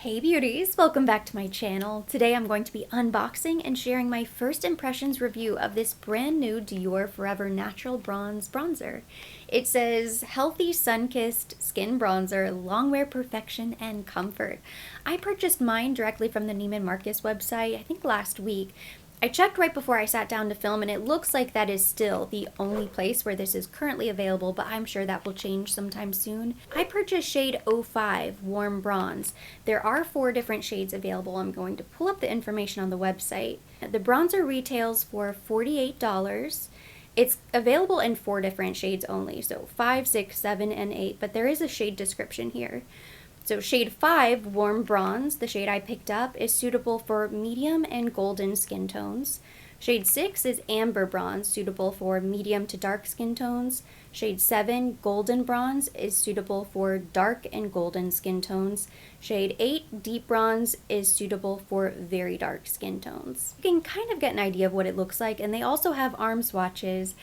Hey beauties, welcome back to my channel. Today I'm going to be unboxing and sharing my first impressions review of this brand new Dior Forever Natural Bronze bronzer. It says, healthy sun-kissed skin bronzer, long wear perfection and comfort. I purchased mine directly from the Neiman Marcus website, I think last week. I checked right before I sat down to film and it looks like that is still the only place where this is currently available, but I'm sure that will change sometime soon. I purchased shade 05 Warm Bronze. There are 4 different shades available. I'm going to pull up the information on the website. The bronzer retails for $48. It's available in 4 different shades only, so 5, 6, 7, and 8, but there is a shade description here. So shade 5, Warm Bronze, the shade I picked up, is suitable for medium and golden skin tones. Shade 6 is Amber Bronze, suitable for medium to dark skin tones. Shade 7, Golden Bronze, is suitable for dark and golden skin tones. Shade 8, Deep Bronze, is suitable for very dark skin tones. You can kind of get an idea of what it looks like, and they also have arm swatches.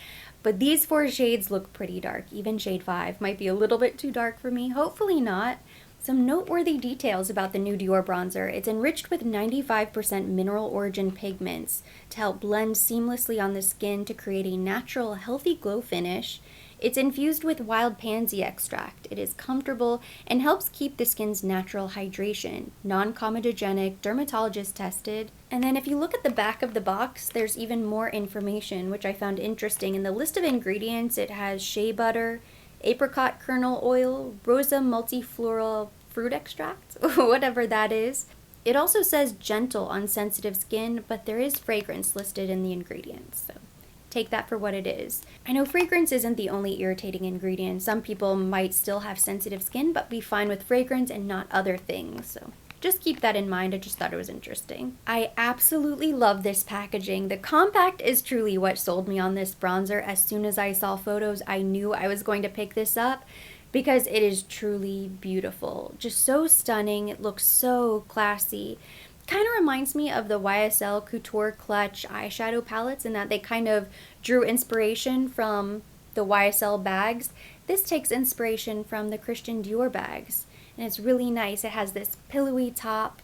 But these 4 shades look pretty dark. Even shade 5 might be a little bit too dark for me. Hopefully not. Some noteworthy details about the new Dior bronzer. It's enriched with 95% mineral origin pigments to help blend seamlessly on the skin to create a natural, healthy glow finish. It's infused with wild pansy extract. It is comfortable and helps keep the skin's natural hydration. Non-comedogenic, dermatologist tested. And then if you look at the back of the box, there's even more information, which I found interesting. In the list of ingredients, it has shea butter, apricot kernel oil, rosa multifloral fruit extract, whatever that is. It also says gentle on sensitive skin, but there is fragrance listed in the ingredients, so take that for what it is. I know fragrance isn't the only irritating ingredient. Some people might still have sensitive skin, but be fine with fragrance and not other things, so just keep that in mind. I just thought it was interesting. I absolutely love this packaging. The compact is truly what sold me on this bronzer. As soon as I saw photos, I knew I was going to pick this up because it is truly beautiful. Just so stunning. It looks so classy. Kind of reminds me of the YSL Couture Clutch eyeshadow palettes in that they kind of drew inspiration from the YSL bags. This takes inspiration from the Christian Dior bags. And it's really nice. It has this pillowy top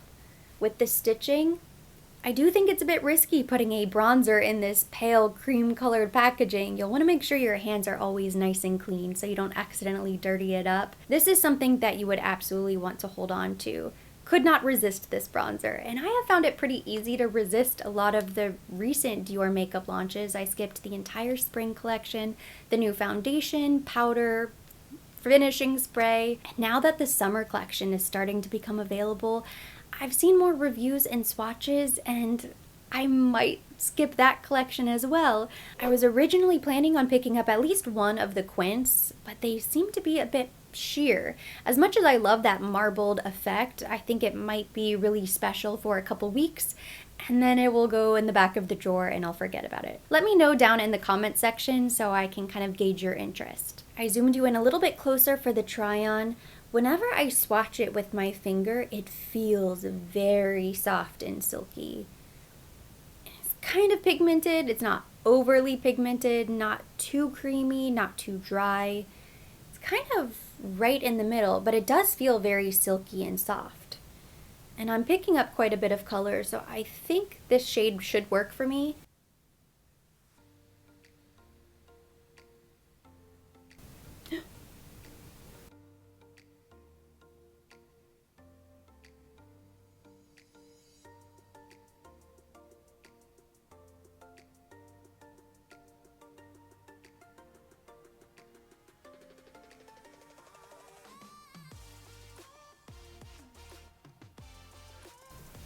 with the stitching. I do think it's a bit risky putting a bronzer in this pale cream colored packaging. You'll want to make sure your hands are always nice and clean so you don't accidentally dirty it up. This is something that you would absolutely want to hold on to. Could not resist this bronzer, and I have found it pretty easy to resist a lot of the recent Dior makeup launches. I skipped the entire spring collection, the new foundation, powder, finishing spray. Now that the summer collection is starting to become available, I've seen more reviews and swatches and I might skip that collection as well. I was originally planning on picking up at least one of the quints, but they seem to be a bit sheer. As much as I love that marbled effect, I think it might be really special for a couple weeks and then it will go in the back of the drawer and I'll forget about it. Let me know down in the comment section so I can kind of gauge your interest. I zoomed you in a little bit closer for the try-on. Whenever I swatch it with my finger, it feels very soft and silky. It's kind of pigmented. It's not overly pigmented, not too creamy, not too dry. It's kind of right in the middle, but it does feel very silky and soft. And I'm picking up quite a bit of color, so I think this shade should work for me.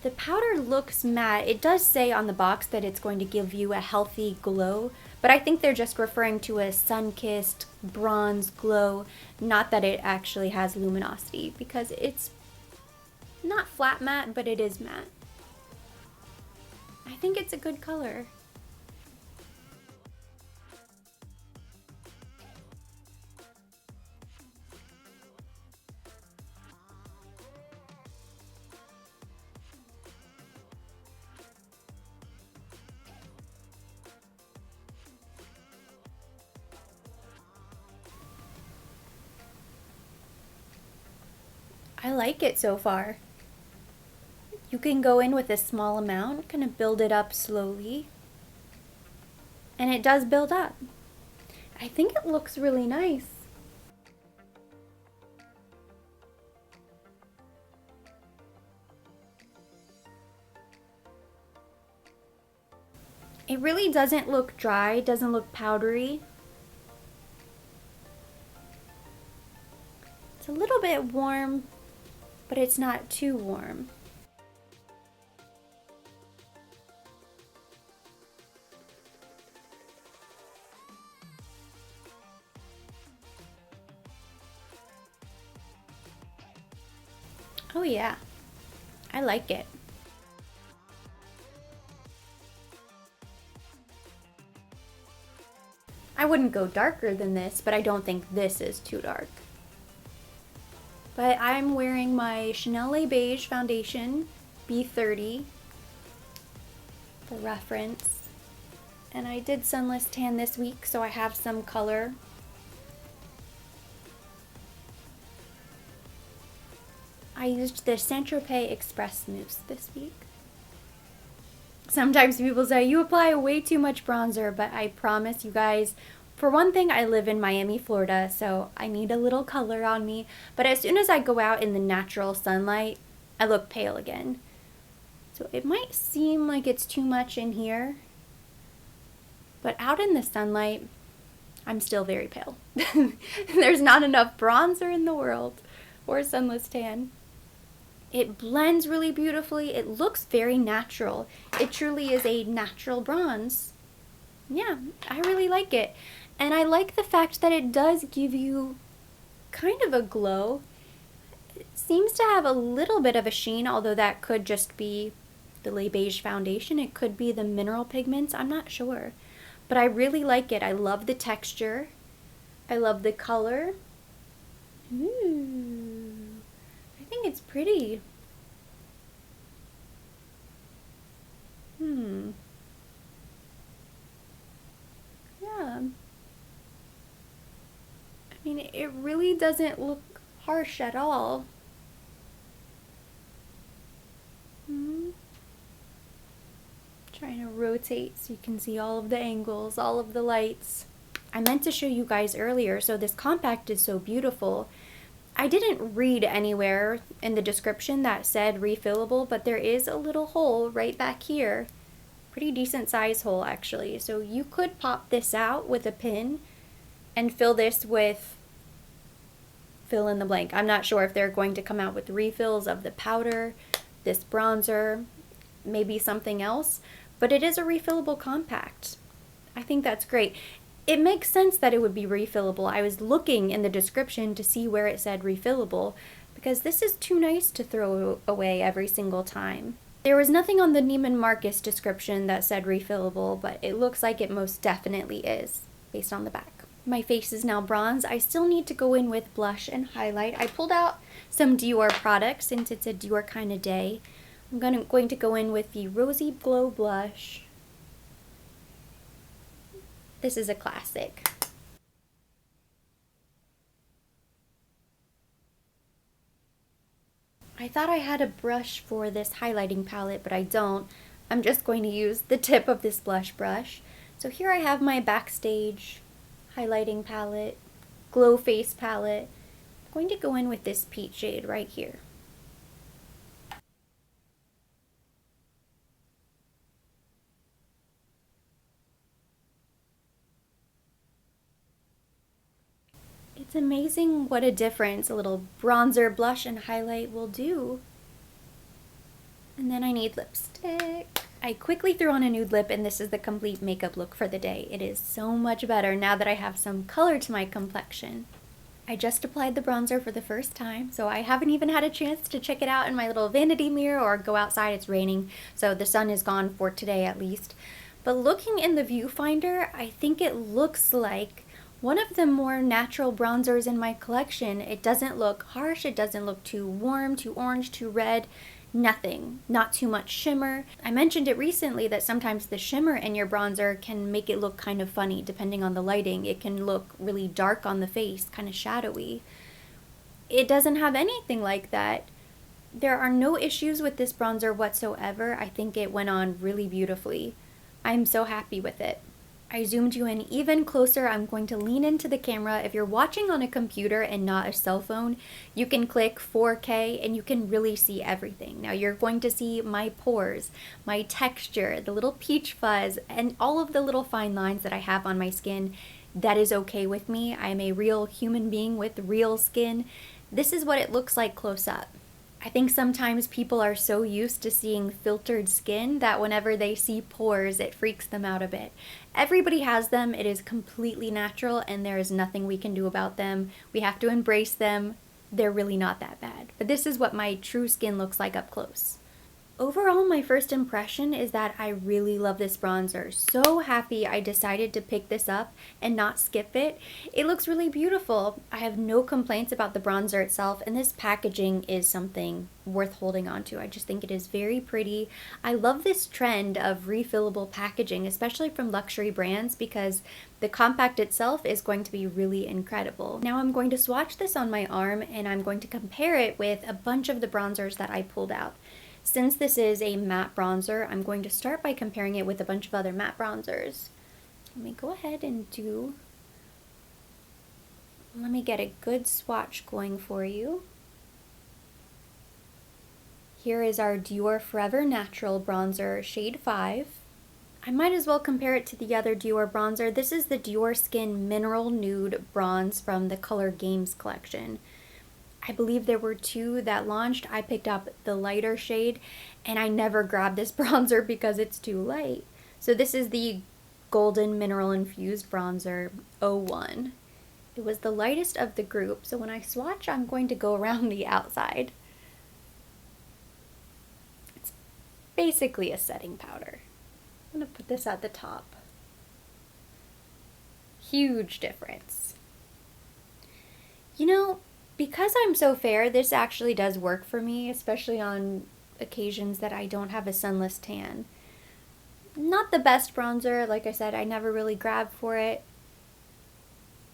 The powder looks matte. It does say on the box that it's going to give you a healthy glow, but I think they're just referring to a sun-kissed bronze glow, not that it actually has luminosity, because it's not flat matte, but it is matte. I think it's a good color. I like it so far. You can go in with a small amount, kind of build it up slowly. And it does build up. I think it looks really nice. It really doesn't look dry, doesn't look powdery. It's a little bit warm, but it's not too warm. Oh yeah, I like it. I wouldn't go darker than this, but I don't think this is too dark. But I'm wearing my Chanel Le Beige foundation, B30, for reference. And I did sunless tan this week, so I have some color. I used the Saint Tropez Express Mousse this week. Sometimes people say, you apply way too much bronzer, but I promise you guys, for one thing, I live in Miami, Florida, so I need a little color on me. But as soon as I go out in the natural sunlight, I look pale again. So it might seem like it's too much in here, but out in the sunlight, I'm still very pale. There's not enough bronzer in the world or sunless tan. It blends really beautifully. It looks very natural. It truly is a natural bronze. Yeah, I really like it. And I like the fact that it does give you kind of a glow. It seems to have a little bit of a sheen, although that could just be the Le Beige foundation. It could be the mineral pigments. I'm not sure. But I really like it. I love the texture. I love the color. Ooh. I think it's pretty. Yeah. I mean, it really doesn't look harsh at all. Trying to rotate so you can see all of the angles, all of the lights. I meant to show you guys earlier, so this compact is so beautiful. I didn't read anywhere in the description that said refillable, but there is a little hole right back here. Pretty decent size hole actually. So you could pop this out with a pin and fill this with fill in the blank. I'm not sure if they're going to come out with refills of the powder, this bronzer, maybe something else, but it is a refillable compact. I think that's great. It makes sense that it would be refillable. I was looking in the description to see where it said refillable because this is too nice to throw away every single time. There was nothing on the Neiman Marcus description that said refillable, but it looks like it most definitely is based on the back. My face is now bronze. I still need to go in with blush and highlight. I pulled out some Dior products since it's a Dior kind of day. I'm going to go in with the Rosy Glow Blush. This is a classic. I thought I had a brush for this highlighting palette, but I don't. I'm just going to use the tip of this blush brush. So here I have my Backstage highlighting palette, Glow Face palette. I'm going to go in with this peach shade right here. It's amazing what a difference a little bronzer, blush, and highlight will do. And then I need lipstick. I quickly threw on a nude lip and this is the complete makeup look for the day. It is so much better now that I have some color to my complexion. I just applied the bronzer for the first time, so I haven't even had a chance to check it out in my little vanity mirror or go outside. It's raining, so the sun is gone for today at least. But looking in the viewfinder, I think it looks like one of the more natural bronzers in my collection. It doesn't look harsh, it doesn't look too warm, too orange, too red, nothing. Not too much shimmer. I mentioned it recently that sometimes the shimmer in your bronzer can make it look kind of funny depending on the lighting. It can look really dark on the face, kind of shadowy. It doesn't have anything like that. There are no issues with this bronzer whatsoever. I think it went on really beautifully. I'm so happy with it. I zoomed you in even closer. I'm going to lean into the camera. If you're watching on a computer and not a cell phone, you can click 4K and you can really see everything. Now you're going to see my pores, my texture, the little peach fuzz, and all of the little fine lines that I have on my skin. That is okay with me. I'm a real human being with real skin. This is what it looks like close up. I think sometimes people are so used to seeing filtered skin that whenever they see pores, it freaks them out a bit. Everybody has them. It is completely natural and there is nothing we can do about them. We have to embrace them. They're really not that bad. But this is what my true skin looks like up close. Overall, my first impression is that I really love this bronzer. So happy I decided to pick this up and not skip it. It looks really beautiful. I have no complaints about the bronzer itself, and this packaging is something worth holding on to. I just think it is very pretty. I love this trend of refillable packaging, especially from luxury brands, because the compact itself is going to be really incredible. Now I'm going to swatch this on my arm and I'm going to compare it with a bunch of the bronzers that I pulled out. Since this is a matte bronzer, I'm going to start by comparing it with a bunch of other matte bronzers. Let me go ahead and let me get a good swatch going for you. Here is our Dior Forever Natural bronzer, shade 5. I might as well compare it to the other Dior bronzer. This is the Dior Skin Mineral Nude Bronze from the Color Games collection. I believe there were 2 that launched. I picked up the lighter shade and I never grabbed this bronzer because it's too light. So this is the Golden Mineral Infused Bronzer 01. It was the lightest of the group, so when I swatch, I'm going to go around the outside. It's basically a setting powder. I'm gonna put this at the top. Huge difference. You know, because I'm so fair, this actually does work for me, especially on occasions that I don't have a sunless tan. Not the best bronzer, like I said, I never really grabbed for it.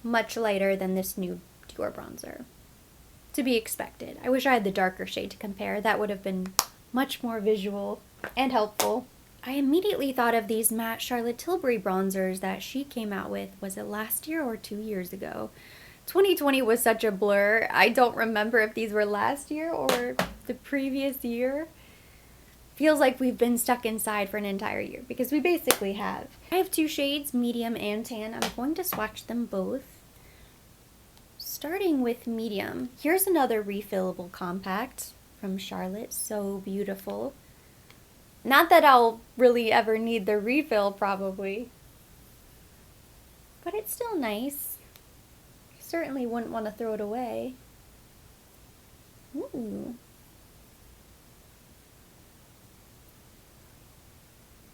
Much lighter than this new Dior bronzer. To be expected. I wish I had the darker shade to compare. That would have been much more visual and helpful. I immediately thought of these matte Charlotte Tilbury bronzers that she came out with. Was it last year or 2 years ago? 2020 was such a blur. I don't remember if these were last year or the previous year. Feels like we've been stuck inside for an entire year, because we basically have. I have 2 shades, medium and tan. I'm going to swatch them both. Starting with medium. Here's another refillable compact from Charlotte. So beautiful. Not that I'll really ever need the refill, probably. But it's still nice. Certainly wouldn't want to throw it away. Ooh.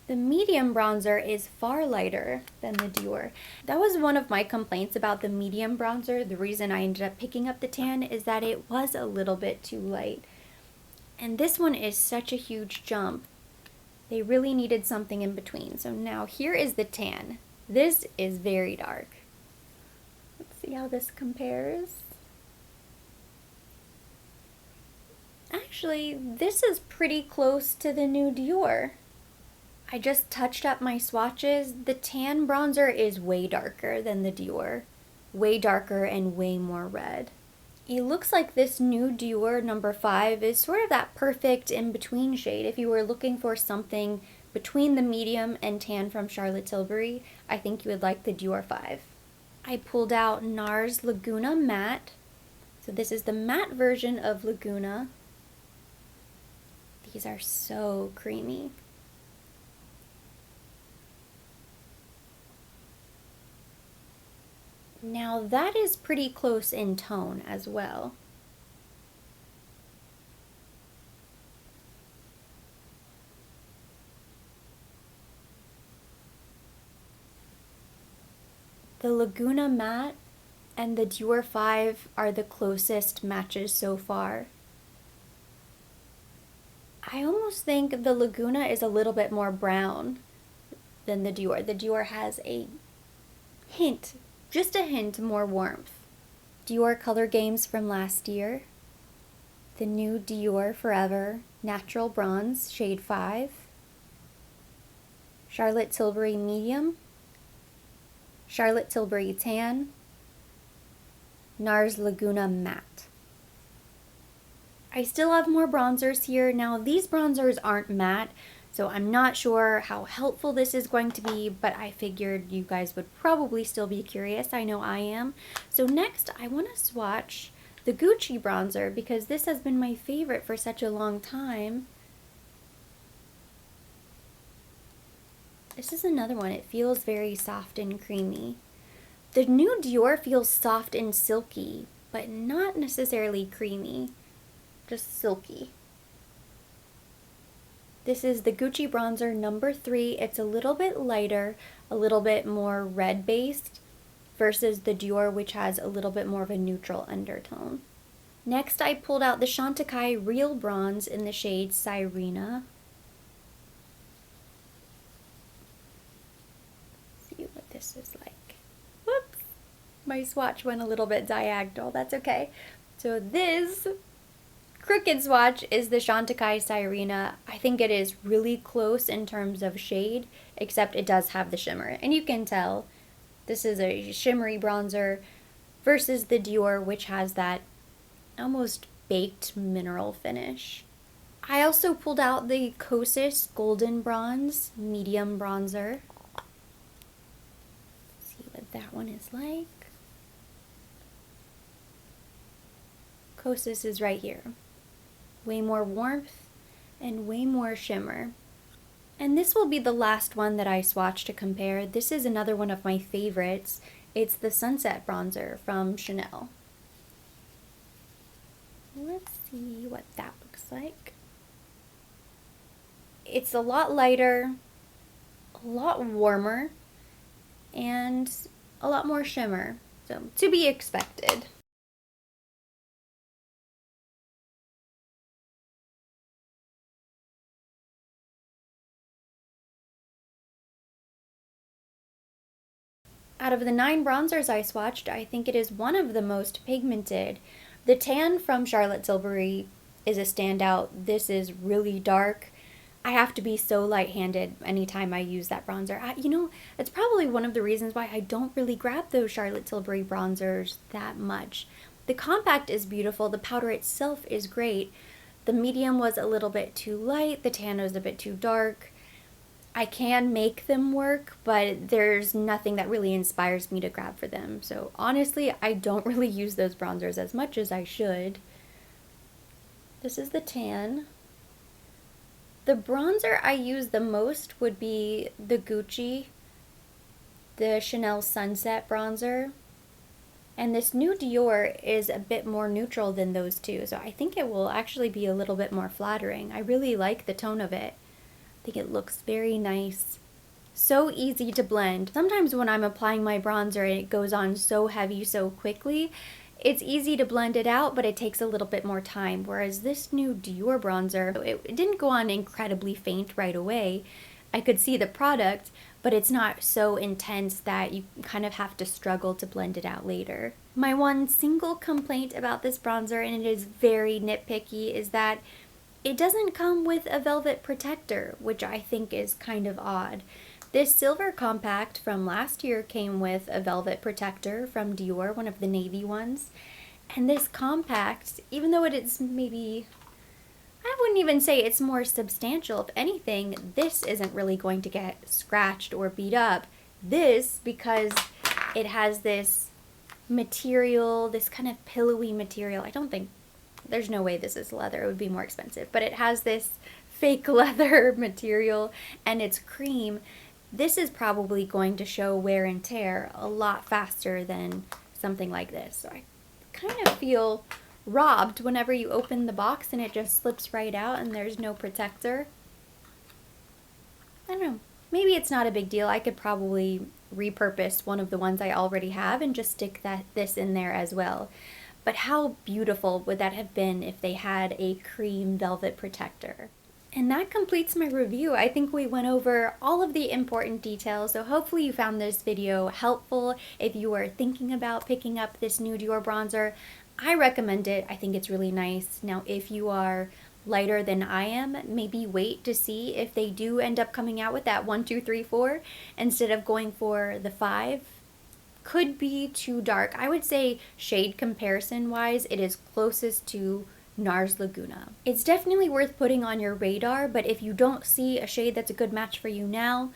The medium bronzer is far lighter than the Dior. That was one of my complaints about the medium bronzer. The reason I ended up picking up the tan is that it was a little bit too light. And this one is such a huge jump. They really needed something in between. So now here is the tan. This is very dark. See how this compares. Actually, this is pretty close to the new Dior. I just touched up my swatches. The tan bronzer is way darker than the Dior. Way darker and way more red. It looks like this new Dior number 5 is sort of that perfect in-between shade. If you were looking for something between the medium and tan from Charlotte Tilbury, I think you would like the Dior 5. I pulled out Nars Laguna Mat. So this is the matte version of Laguna. These are so creamy. Now that is pretty close in tone as well. The Laguna Matte and the Dior 5 are the closest matches so far. I almost think the Laguna is a little bit more brown than the Dior. The Dior has a hint, just a hint more warmth. Dior Color Games from last year. the new Dior Forever Natural Bronze, shade 5. Charlotte Tilbury Medium. Charlotte Tilbury Tan. Nars Laguna Mat. I still have more bronzers here. Now, these bronzers aren't matte, so I'm not sure how helpful this is going to be, but I figured you guys would probably still be curious. I know I am. So next, I want to swatch the Gucci bronzer because this has been my favorite for such a long time. This is another one. It feels very soft and creamy. The new Dior feels soft and silky, but not necessarily creamy, just silky. This is the Gucci bronzer number 3. It's a little bit lighter, a little bit more red based versus the Dior, which has a little bit more of a neutral undertone. Next, I pulled out the Chantecaille Real Bronze in the shade Sirena. See what this is like. Whoops! My swatch went a little bit diagonal. That's okay. So this crooked swatch is the Chantecaille Sirena. I think it is really close in terms of shade, except it does have the shimmer. And you can tell this is a shimmery bronzer versus the Dior, which has that almost baked mineral finish. I also pulled out the Kosas Golden Bronze Medium Bronzer. Let's see what that one is like. Kosas is right here. Way more warmth and way more shimmer. And this will be the last one that I swatched to compare. This is another one of my favorites. It's the Sunset Bronzer from Chanel. Let's see what that looks like. It's a lot lighter, a lot warmer, and a lot more shimmer. So, to be expected. Out of the 9 bronzers I swatched, I think it is one of the most pigmented. The tan from Charlotte Tilbury is a standout. This is really dark. I have to be so light-handed anytime I use that bronzer. You know, it's probably one of the reasons why I don't really grab those Charlotte Tilbury bronzers that much. The compact is beautiful. The powder itself is great. The medium was a little bit too light. The tan was a bit too dark. I can make them work, but there's nothing that really inspires me to grab for them. So honestly, I don't really use those bronzers as much as I should. This is the tan. The bronzer I use the most would be the Gucci, the Chanel Sunset bronzer. And this new Dior is a bit more neutral than those two, so I think it will actually be a little bit more flattering. I really like the tone of it. I think it looks very nice. So easy to blend. Sometimes when I'm applying my bronzer and it goes on so heavy so quickly, it's easy to blend it out, but it takes a little bit more time. Whereas this new Dior bronzer, it didn't go on incredibly faint right away. I could see the product, but it's not so intense that you kind of have to struggle to blend it out later. My one single complaint about this bronzer, and it is very nitpicky, is that it doesn't come with a velvet protector, which I think is kind of odd. This silver compact from last year came with a velvet protector from Dior, one of the navy ones. And this compact, even though it is maybe, I wouldn't even say it's more substantial. If anything, this isn't really going to get scratched or beat up. This, because it has this material, this kind of pillowy material. I don't think, there's no way this is leather. It would be more expensive. But it has this fake leather material and it's cream. This is probably going to show wear and tear a lot faster than something like this. So I kind of feel robbed whenever you open the box and it just slips right out and there's no protector. I don't know. Maybe it's not a big deal. I could probably repurpose one of the ones I already have and just stick this in there as well. But how beautiful would that have been if they had a cream velvet protector? And that completes my review. I think we went over all of the important details, so hopefully you found this video helpful if you are thinking about picking up this new Dior bronzer. I recommend it. I think it's really nice. Now, if you are lighter than I am, maybe wait to see if they do end up coming out with that 1, 2, 3, 4 instead of going for the 5. Could be too dark. I would say shade comparison wise, it is closest to Nars Laguna. It's definitely worth putting on your radar, but if you don't see a shade that's a good match for you now,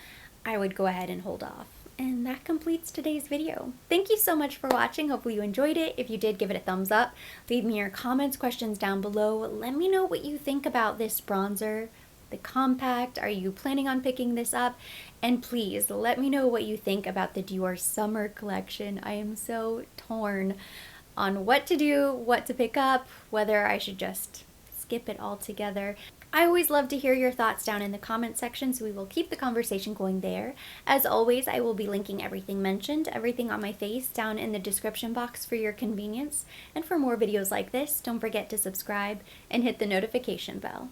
I would go ahead and hold off. And that completes today's video. Thank you so much for watching. Hopefully you enjoyed it. If you did, give it a thumbs up. Leave me your comments, questions down below. Let me know what you think about this bronzer, the compact. Are you planning on picking this up? And please let me know what you think about the Dior summer collection. I am so torn on what to do, what to pick up, whether I should just skip it altogether. I always love to hear your thoughts down in the comment section, so we will keep the conversation going there. As always, I will be linking everything mentioned, everything on my face, down in the description box for your convenience. And for more videos like this, don't forget to subscribe and hit the notification bell.